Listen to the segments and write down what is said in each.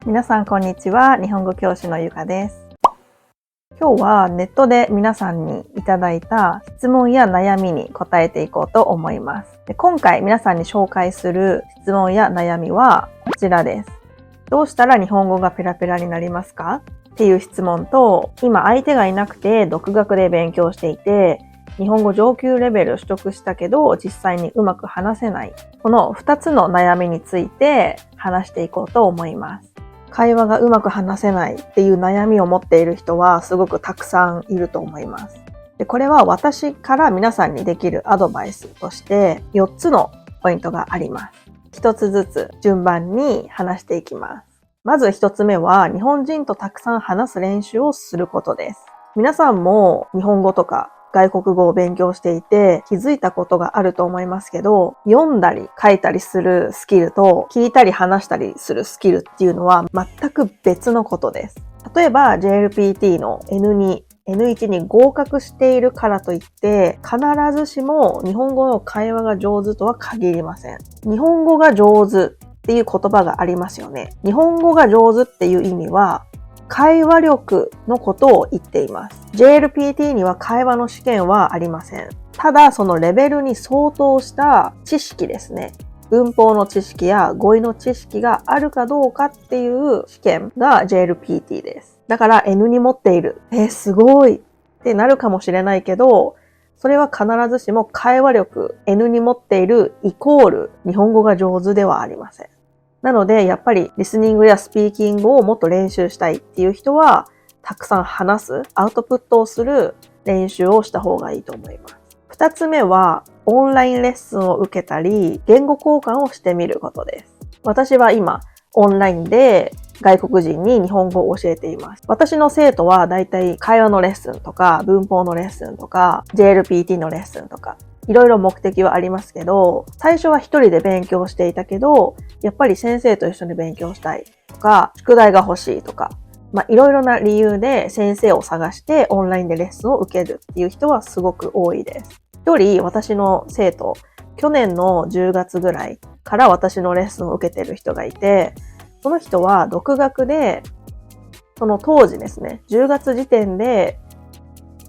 皆さんこんにちは。日本語教師のゆかです。今日はネットで皆さんにいただいた質問や悩みに答えていこうと思います。今回皆さんに紹介する質問や悩みはこちらです。どうしたら日本語がペラペラになりますか？っていう質問と、今相手がいなくて独学で勉強していて、日本語上級レベル取得したけど実際にうまく話せない。この2つの悩みについて話していこうと思います。会話がうまく話せないっていう悩みを持っている人はすごくたくさんいると思います。で、これは私から皆さんにできるアドバイスとして4つのポイントがあります。1つずつ順番に話していきます。まず1つ目は日本人とたくさん話す練習をすることです。皆さんも日本語とか外国語を勉強していて気づいたことがあると思いますけど、読んだり書いたりするスキルと聞いたり話したりするスキルっていうのは全く別のことです。例えば JLPT の N2、N1 に合格しているからといって必ずしも日本語の会話が上手とは限りません。日本語が上手っていう言葉がありますよね。日本語が上手っていう意味は会話力のことを言っています。JLPT には会話の試験はありません。ただそのレベルに相当した知識ですね。文法の知識や語彙の知識があるかどうかっていう試験が JLPT です。だから N に持っている。すごいってなるかもしれないけど、それは必ずしも会話力 N に持っているイコール日本語が上手ではありません。なので、やっぱりリスニングやスピーキングをもっと練習したいっていう人は、たくさん話す、アウトプットをする練習をした方がいいと思います。2つ目は、オンラインレッスンを受けたり、言語交換をしてみることです。私は今、オンラインで外国人に日本語を教えています。私の生徒はだいたい会話のレッスンとか、文法のレッスンとか、JLPT のレッスンとか、いろいろ目的はありますけど、最初は一人で勉強していたけど、やっぱり先生と一緒に勉強したいとか、宿題が欲しいとか、いろいろな理由で先生を探してオンラインでレッスンを受けるっていう人はすごく多いです。一人私の生徒、去年の10月ぐらいから私のレッスンを受けてる人がいて、その人は独学で、その当時ですね、10月時点で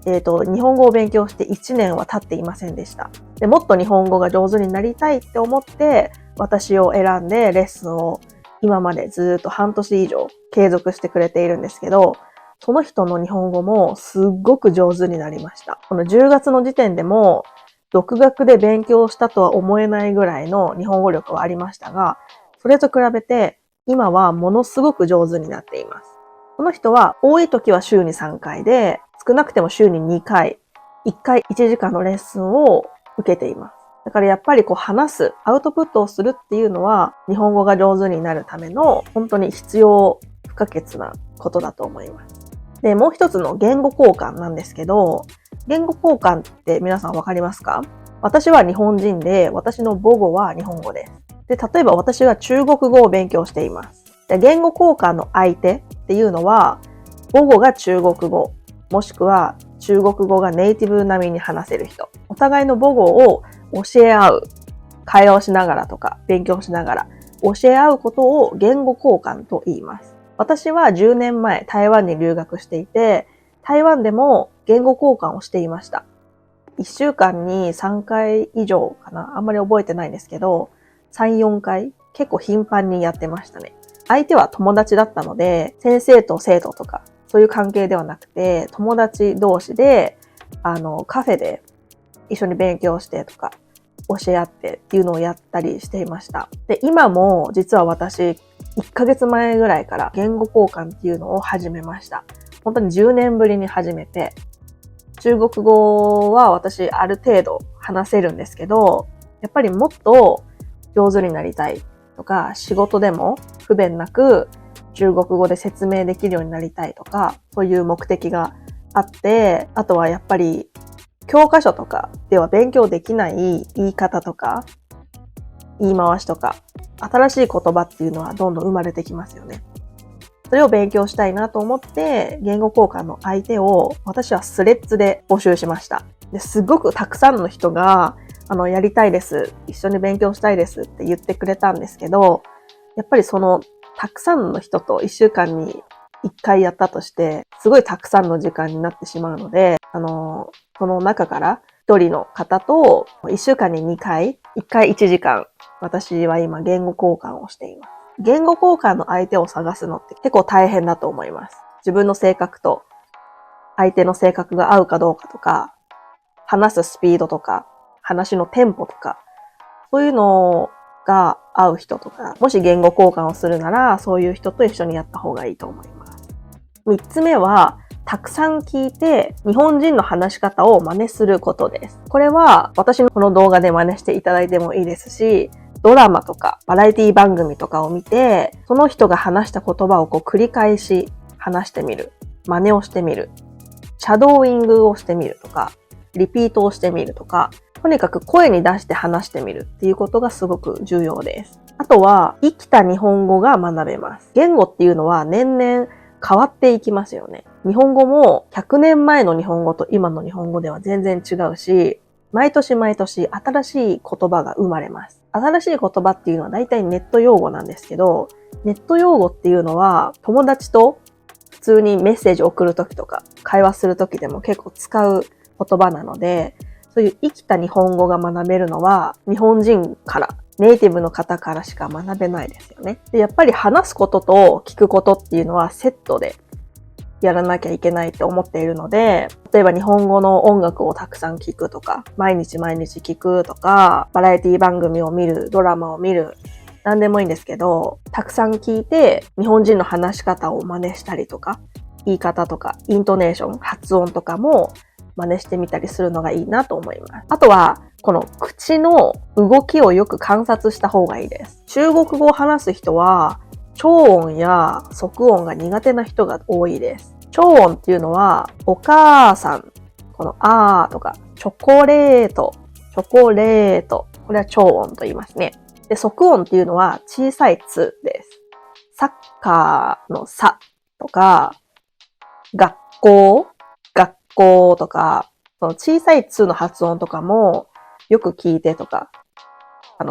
日本語を勉強して1年は経っていませんでした。で、もっと日本語が上手になりたいって思って、私を選んでレッスンを今までずっと半年以上継続してくれているんですけど、その人の日本語もすっごく上手になりました。この10月の時点でも、独学で勉強したとは思えないぐらいの日本語力はありましたが、それと比べて今はものすごく上手になっています。この人は多い時は週に3回で、少なくても週に2回、1回1時間のレッスンを受けています。だからやっぱり話す、アウトプットをするっていうのは日本語が上手になるための本当に必要不可欠なことだと思います。で、もう一つの言語交換なんですけど、言語交換って皆さんわかりますか？私は日本人で、私の母語は日本語です。で、例えば私が中国語を勉強しています。で、言語交換の相手っていうのは、母語が中国語、もしくは中国語がネイティブ並みに話せる人。お互いの母語を教え合う。会話をしながらとか勉強しながら教え合うことを言語交換と言います。私は10年前台湾に留学していて、台湾でも言語交換をしていました。1週間に3回以上かな。あんまり覚えてないんですけど、3、4回結構頻繁にやってましたね。相手は友達だったので、先生と生徒とかそういう関係ではなくて、友達同士で、カフェで一緒に勉強してとか、教え合ってっていうのをやったりしていました。で、今も実は私、1ヶ月前ぐらいから言語交換っていうのを始めました。本当に10年ぶりに始めて、中国語は私ある程度話せるんですけど、やっぱりもっと上手になりたいとか、仕事でも不便なく中国語で説明できるようになりたいとか、そういう目的があって、あとはやっぱり教科書とかでは勉強できない言い方とか、言い回しとか、新しい言葉っていうのはどんどん生まれてきますよね。それを勉強したいなと思って、言語交換の相手を私はスレッズで募集しました。ですごくたくさんの人が、やりたいです、一緒に勉強したいですって言ってくれたんですけど、やっぱりそのたくさんの人と1週間に1回やったとして、すごいたくさんの時間になってしまうので、その中から1人の方と1週間に2回、1回1時間、私は今言語交換をしています。言語交換の相手を探すのって結構大変だと思います。自分の性格と相手の性格が合うかどうかとか、話すスピードとか、話のテンポとか、そういうのが合う人とか、もし言語交換をするなら、そういう人と一緒にやった方がいいと思います。3つ目は、たくさん聞いて日本人の話し方を真似することです。これは私のこの動画で真似していただいてもいいですし、ドラマとかバラエティ番組とかを見て、その人が話した言葉を繰り返し話してみる。真似をしてみる。シャドーイングをしてみるとか、リピートをしてみるとか、とにかく声に出して話してみるっていうことがすごく重要です。あとは、生きた日本語が学べます。言語っていうのは年々変わっていきますよね。日本語も100年前の日本語と今の日本語では全然違うし、毎年毎年新しい言葉が生まれます。新しい言葉っていうのは大体ネット用語なんですけど、ネット用語っていうのは友達と普通にメッセージを送るときとか会話するときでも結構使う言葉なので、そういう生きた日本語が学べるのは日本人から、ネイティブの方からしか学べないですよね。で、やっぱり話すことと聞くことっていうのはセットでやらなきゃいけないって思っているので、例えば日本語の音楽をたくさん聞くとか、毎日毎日聞くとか、バラエティ番組を見る、ドラマを見る、何でもいいんですけど、たくさん聞いて日本人の話し方を真似したりとか、言い方とか、イントネーション、発音とかも真似してみたりするのがいいなと思います。あとは、この口の動きをよく観察した方がいいです。中国語を話す人は、長音や促音が苦手な人が多いです。長音っていうのは、お母さん、このあーとか、チョコレート、チョコレート。これは長音と言いますね。で、促音っていうのは小さいつです。サッカーのさとか、学校とか、その小さいつの発音とかもよく聞いてとか、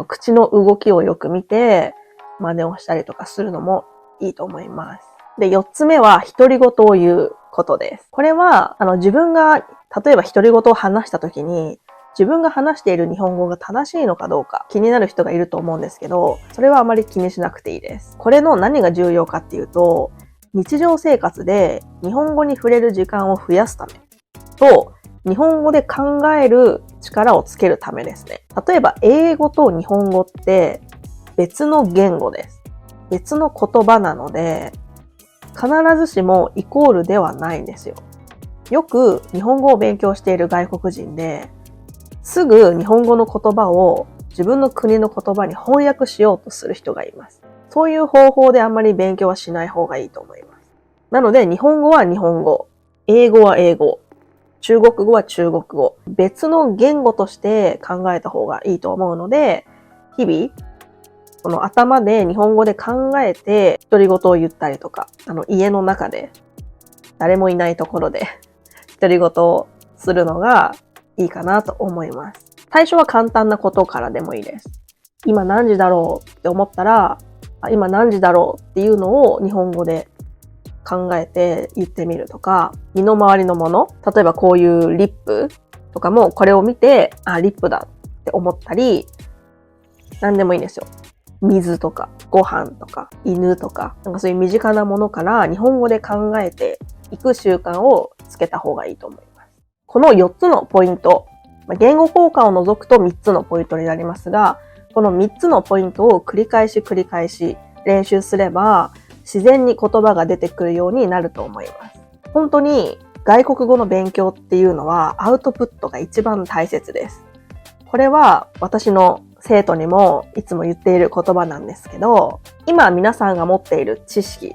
口の動きをよく見て真似をしたりとかするのもいいと思います。で、4つ目は独り言を言うことです。これは、自分が、例えば独り言を話したときに、自分が話している日本語が正しいのかどうか気になる人がいると思うんですけど、それはあまり気にしなくていいです。これの何が重要かっていうと、日常生活で日本語に触れる時間を増やすためと、日本語で考える力をつけるためですね。例えば、英語と日本語って別の言語です。別の言葉なので、必ずしもイコールではないんですよ。よく日本語を勉強している外国人で、すぐ日本語の言葉を自分の国の言葉に翻訳しようとする人がいます。そういう方法であんまり勉強はしない方がいいと思います。なので、日本語は日本語、英語は英語、中国語は中国語、別の言語として考えた方がいいと思うので、日々、この頭で日本語で考えて独り言を言ったりとか、家の中で誰もいないところで独り言をするのがいいかなと思います。最初は簡単なことからでもいいです。今何時だろうって思ったら、今何時だろうっていうのを日本語で考えて言ってみるとか、身の回りのもの、例えばこういうリップとかもこれを見て、リップだって思ったり、何でもいいんですよ。水とかご飯とか犬とか、そういう身近なものから日本語で考えていく習慣をつけた方がいいと思います。この4つのポイント、言語交換を除くと3つのポイントになりますが、この3つのポイントを繰り返し練習すれば自然に言葉が出てくるようになると思います。本当に外国語の勉強っていうのはアウトプットが一番大切です。これは私の生徒にもいつも言っている言葉なんですけど、今皆さんが持っている知識、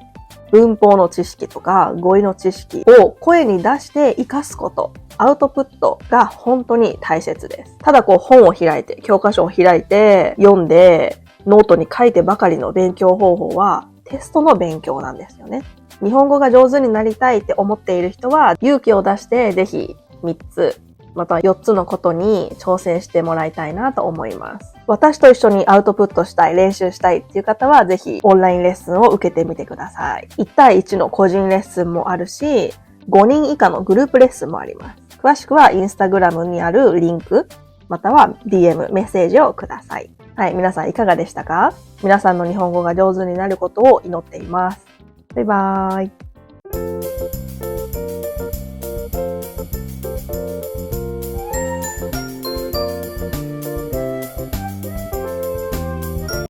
文法の知識とか語彙の知識を声に出して活かすこと、アウトプットが本当に大切です。ただ本を開いて、教科書を開いて、読んで、ノートに書いてばかりの勉強方法はテストの勉強なんですよね。日本語が上手になりたいって思っている人は勇気を出してぜひ3つ、また4つのことに挑戦してもらいたいなと思います。私と一緒にアウトプットしたい、練習したいっていう方は、ぜひオンラインレッスンを受けてみてください。1対1の個人レッスンもあるし、5人以下のグループレッスンもあります。詳しくはインスタグラムにあるリンク、または DM、メッセージをください。はい、皆さんいかがでしたか？皆さんの日本語が上手になることを祈っています。バイバーイ。